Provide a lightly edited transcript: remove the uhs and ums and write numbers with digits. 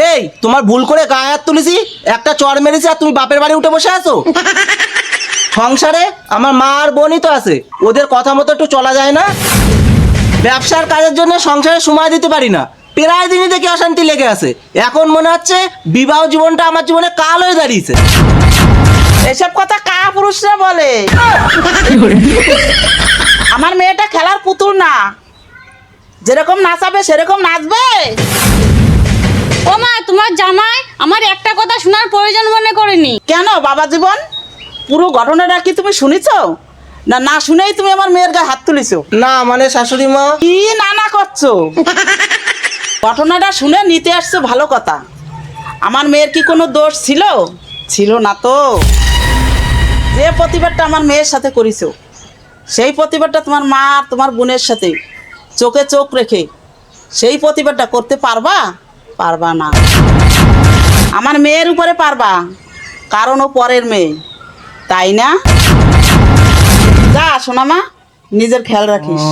এই তোমার ভুল করে গায়ে হাত তুলেছি, একটা চড় মেরেছি আর তুমি বাপের বাড়ি উঠে বসে আছো। সংসারে আমার মা আর বোনই তো আছে, ওদের কথা মতো একটু চলা যায় না? ব্যবসার কাজের জন্য সংসারে সময় দিতে পারি না, প্রায় দিনই দেখি অশান্তি লেগে আছে। এখন মনে হচ্ছে বিবাহ জীবনটা আমার জীবনে কাল হয়ে দাঁড়িয়েছে। এসব কথা কা পুরুষরা বলে? আমার মেয়েটা খেলার পুতুল না, যেরকম নাচাবে সেরকম নাচবে। ও মা, তোমার জামাই আমার একটা কথা শোনার প্রয়োজন মনে করেনি। কেন বাবা জীবন, পুরো ঘটনাটা কি তুমি শুনেছো? না না শুনেই তুমি আমার মেয়ের গায়ে হাত তুলেছো? না মানে শাশুড়ি মা, কি নানা করছো? ঘটনাটা শুনে নিতে আসছো ভালো কথা। আমার মেয়ের কি কোনো দোষ ছিল? ছিল না তো। যে প্রতিবাদটা আমার মেয়ের সাথে করেছো, সেই প্রতিবাদটা তোমার মা আর তোমার বোনের সাথে চোখে চোখ রেখে সেই প্রতিবাদটা করতে পারবা? পারবা না। আমার মেয়ের উপরে পারবা, কারণ ও পরের মেয়ে, তাই না? যা সোনা মা, নিজের খেয়াল রাখিস।